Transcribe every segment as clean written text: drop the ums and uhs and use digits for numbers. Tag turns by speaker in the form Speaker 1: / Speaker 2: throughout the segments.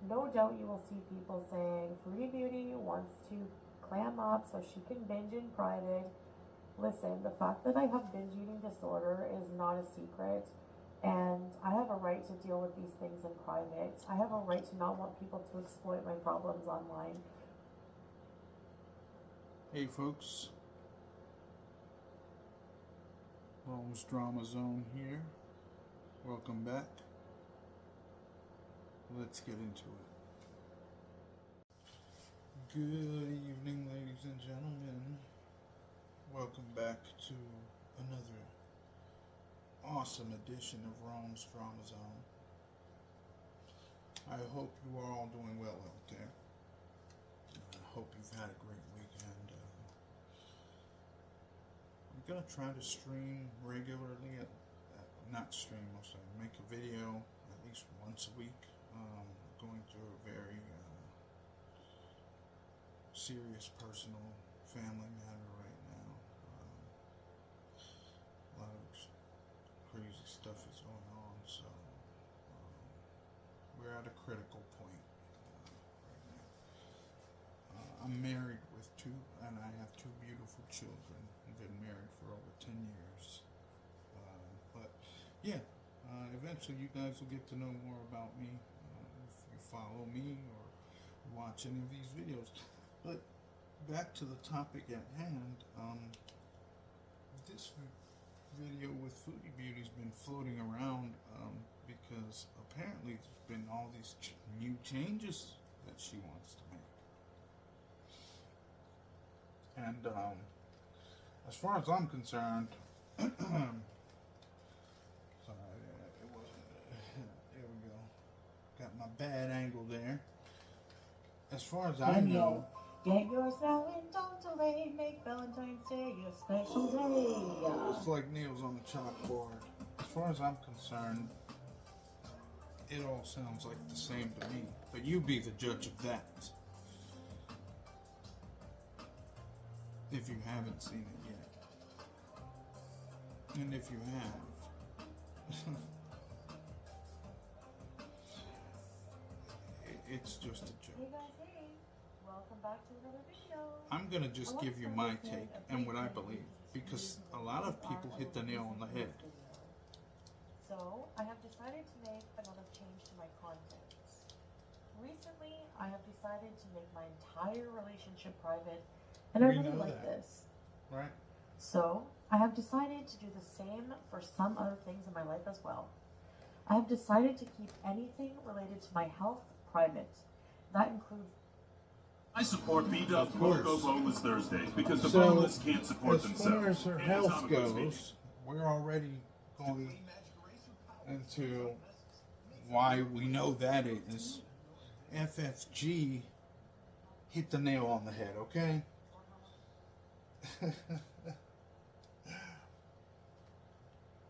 Speaker 1: no doubt you will see people saying Foodie Beauty wants to clam up so she can binge in private. Listen, the fact that I have binge eating disorder is not a secret, and I have a right to deal with these things in private. I have a right to not want people to exploit my problems online.
Speaker 2: Hey folks, Rose Drama Zone here. Welcome back. Let's get into it. Good evening, ladies and gentlemen. Welcome back to another awesome edition of Rome's Drama Zone. I hope you are all doing well out there. I hope you've had a great weekend. I'm going to try to stream regularly, not stream, I'll make a video at least once a week. Going through a very serious personal family matter right now. A lot of crazy stuff is going on, so we're at a critical point right now. I'm married with and I have two beautiful children. I've been married for over 10 years. But yeah, eventually you guys will get to know more about me if you follow me or watch any of these videos. But back to the topic at hand, this video with Foodie Beauty has been floating around because apparently there's been all these new changes that she wants to make. And as far as I'm concerned, sorry, it wasn't, there we go. Got my bad angle there. As far as I know,
Speaker 1: get yours now and don't delay. Make Valentine's Day a special day.
Speaker 2: It's like nails on the chalkboard. As far as I'm concerned, it all sounds like the same to me. But you be the judge of that. If you haven't seen it yet. And if you have, it's just a joke.
Speaker 1: Hey guys, hey. Welcome back to another video.
Speaker 2: I'm gonna just give you my take and what I believe, because a lot of people hit the nail on the head.
Speaker 1: So, I have decided to make another change to my content. Recently, I have decided to make my entire relationship private, and I really like this.
Speaker 2: Right.
Speaker 1: So, I have decided to do the same for some other things in my life as well. I have decided to keep anything related to my health private. That includes...
Speaker 3: I support B-Dub Loco Boneless Thursdays because the boneless can't support themselves.
Speaker 2: As far as her health goes, we're already going into why we know that is. FFG hit the nail on the head, okay?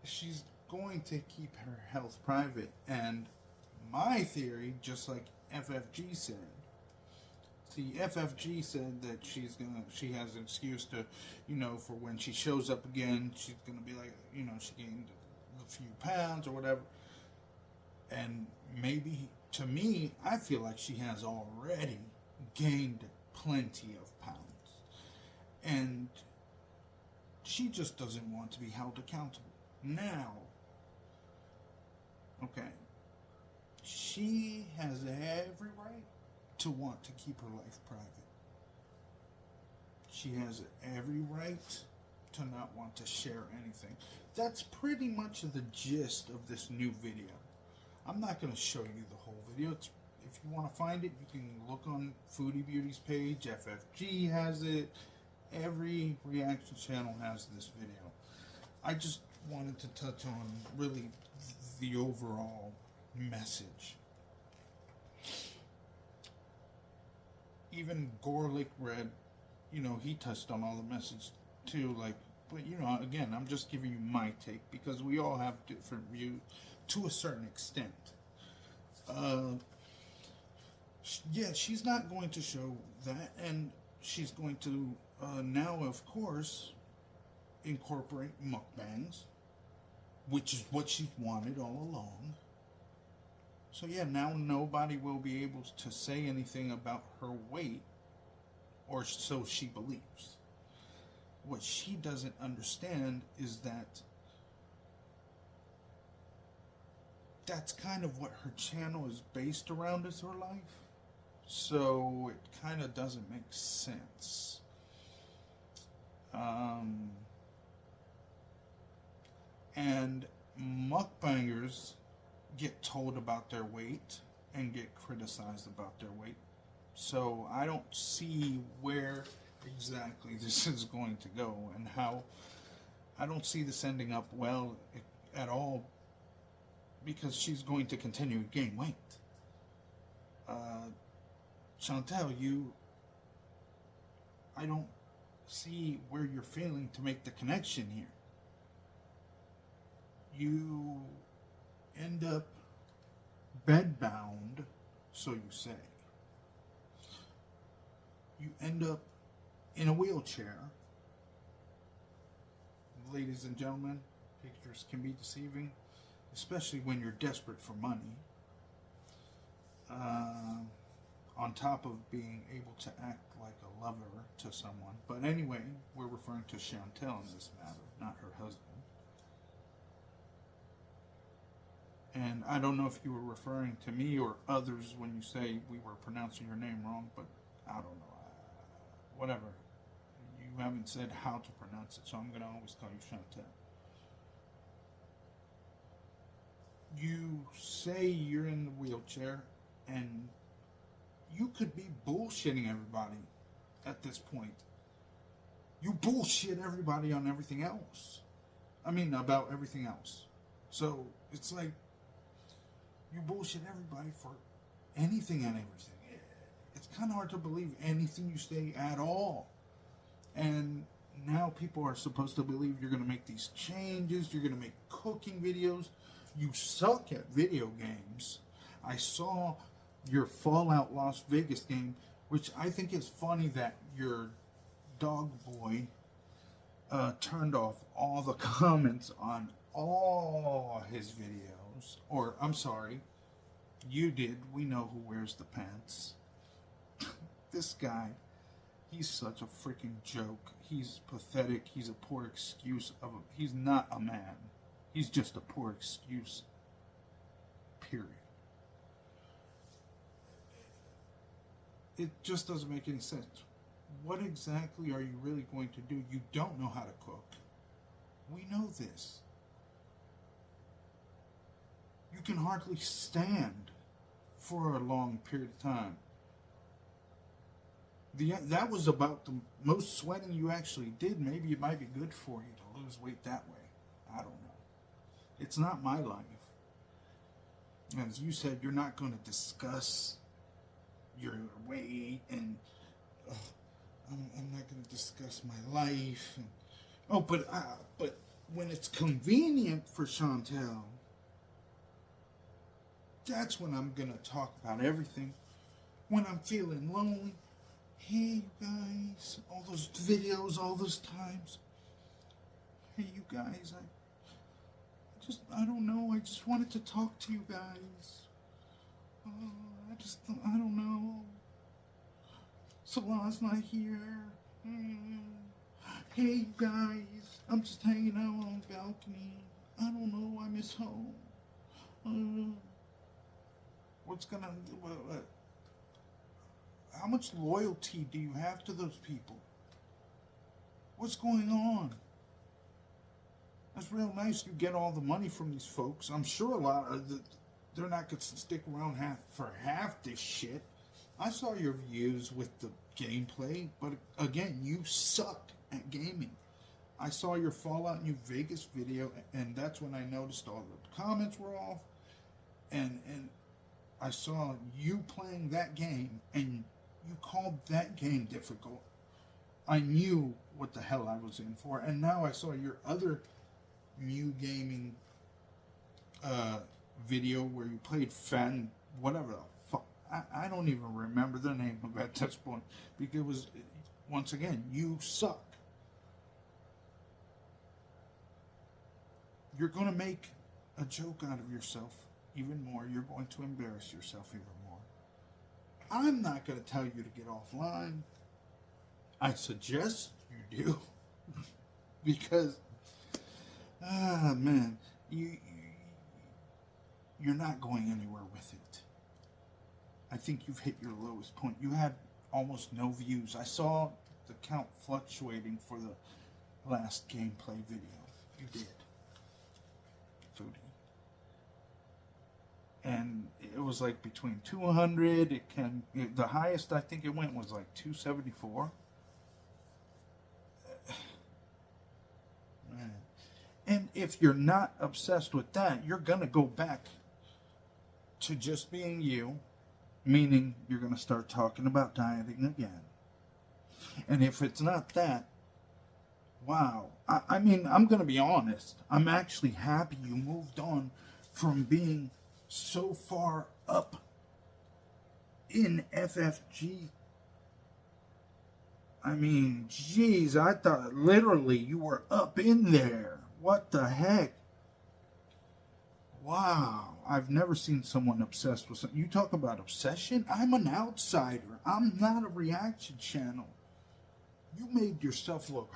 Speaker 2: She's going to keep her health private, and my theory, just like FFG said, see, FFG said that she has an excuse to, for when she shows up again, she's gonna be like, she gained a few pounds or whatever, and maybe, to me, I feel like she has already gained plenty of pounds, and she just doesn't want to be held accountable. Now, okay, she has every right to want to keep her life private. She has every right to not want to share anything. That's pretty much the gist of this new video. I'm not going to show you the whole video. If you want to find it, you can look on Foodie Beauty's page. FFG has it. Every reaction channel has this video. I just wanted to touch on really the overall message. Even gorlworld, he touched on all the message too, but again, I'm just giving you my take because we all have different views to a certain extent. Yeah, she's not going to show that, and she's going to now, of course, incorporate mukbangs, which is what she's wanted all along. So yeah, now nobody will be able to say anything about her weight, or so she believes. What she doesn't understand is that that's kind of what her channel is based around, is her life. So it kind of doesn't make sense. And mukbangers get told about their weight and get criticized about their weight. So I don't see where exactly this is going to go, and how I don't see this ending up well at all, because she's going to continue to gain weight. Chantel, I don't see where you're failing to make the connection here. You end up bedbound, so you say. You end up in a wheelchair. Ladies and gentlemen, pictures can be deceiving, especially when you're desperate for money. On top of being able to act like a lover to someone. But anyway, we're referring to Chantel in this matter, not her husband. And I don't know if you were referring to me or others when you say we were pronouncing your name wrong, but I don't know. Whatever. You haven't said how to pronounce it, so I'm going to always call you Chantel. You say you're in the wheelchair, and you could be bullshitting everybody at this point. You bullshit everybody on everything else. I mean, about everything else. So, it's like, you bullshit everybody for anything and everything. It's kind of hard to believe anything you say at all. And now people are supposed to believe you're going to make these changes, you're going to make cooking videos. You suck at video games. I saw your Fallout Las Vegas game, which I think is funny that your dog boy turned off all the comments on all his videos. Or, I'm sorry, you did. We know who wears the pants. This guy, he's such a freaking joke. He's pathetic. He's a poor excuse he's not a man. He's just a poor excuse. Period. It just doesn't make any sense. What exactly are you really going to do? You don't know how to cook. We know this. You can hardly stand for a long period of time. That was about the most sweating you actually did. Maybe it might be good for you to lose weight that way. I don't know. It's not my life. As you said, you're not going to discuss your weight, and I'm not going to discuss my life. And, but when it's convenient for Chantel, that's when I'm going to talk about everything. When I'm feeling lonely, hey, you guys, all those videos, all those times. Hey, you guys, I don't know. I just wanted to talk to you guys. I don't know. Salah's not here. Hey, you guys, I'm just hanging out on the balcony. I don't know. I miss home. How much loyalty do you have to those people? What's going on? That's real nice. You get all the money from these folks. I'm sure a lot of they're not going to stick around for half this shit. I saw your views with the gameplay, but again, you suck at gaming. I saw your Fallout New Vegas video, and that's when I noticed all the comments were off, and I saw you playing that game, and you called that game difficult. I knew what the hell I was in for, and now I saw your other new gaming video where you played whatever the fuck. I don't even remember the name of it at this point, because it was, once again, you suck. You're going to make a joke out of yourself even more. You're going to embarrass yourself even more. I'm not going to tell you to get offline. I suggest you do. Because, man, you're not going anywhere with it. I think you've hit your lowest point. You had almost no views. I saw the count fluctuating for the last gameplay video. You did. Foodie. And it was like between 200, the highest I think it went was like 274. Man. And if you're not obsessed with that, you're going to go back to just being you, meaning you're going to start talking about dieting again. And if it's not that, wow. I mean, I'm going to be honest. I'm actually happy you moved on from being so far up in FFG. I mean, geez, I thought literally you were up in there. What the heck? Wow, I've never seen someone obsessed with something. You talk about obsession? I'm an outsider. I'm not a reaction channel. You made yourself look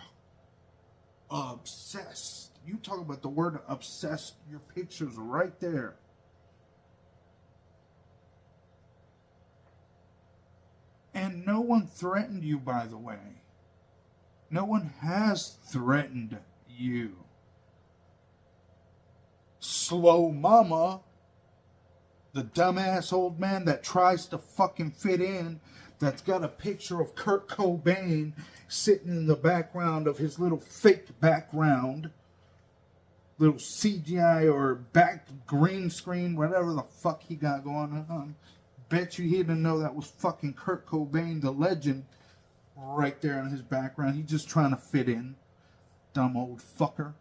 Speaker 2: obsessed. You talk about the word obsessed, your picture's right there. And no one threatened you, by the way. No one has threatened you. Slow mama, the dumbass old man that tries to fucking fit in, that's got a picture of Kurt Cobain sitting in the background of his little fake background, little CGI or back green screen, whatever the fuck he got going on. Bet you he didn't know that was fucking Kurt Cobain, the legend, right there in his background. He's just trying to fit in. Dumb old fucker.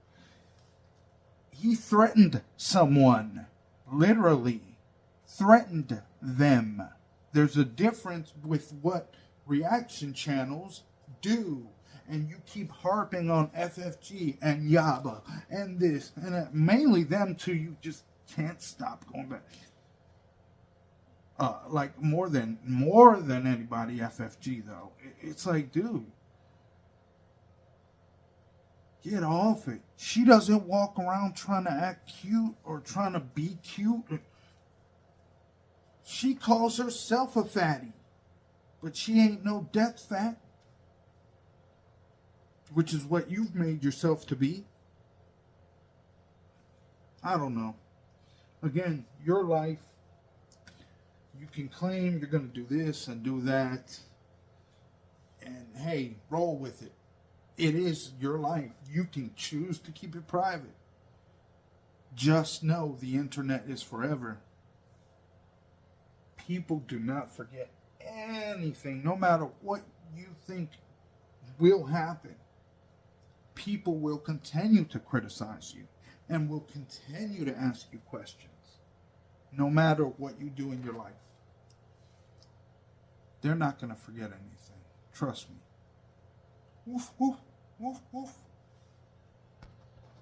Speaker 2: He threatened someone. Literally. Threatened them. There's a difference with what reaction channels do. And you keep harping on FFG and Yaba and this and that. Mainly them two, you just can't stop going back. Like more than anybody, FFG though. It's like, dude, get off it. She doesn't walk around trying to act cute or trying to be cute. She calls herself a fatty, but she ain't no death fat, which is what you've made yourself to be. I don't know. Again, your life. You can claim you're going to do this and do that. And hey, roll with it. It is your life. You can choose to keep it private. Just know the internet is forever. People do not forget anything, no matter what you think will happen. People will continue to criticize you and will continue to ask you questions, no matter what you do in your life. They're not going to forget anything. Trust me. Woof, woof, woof, woof.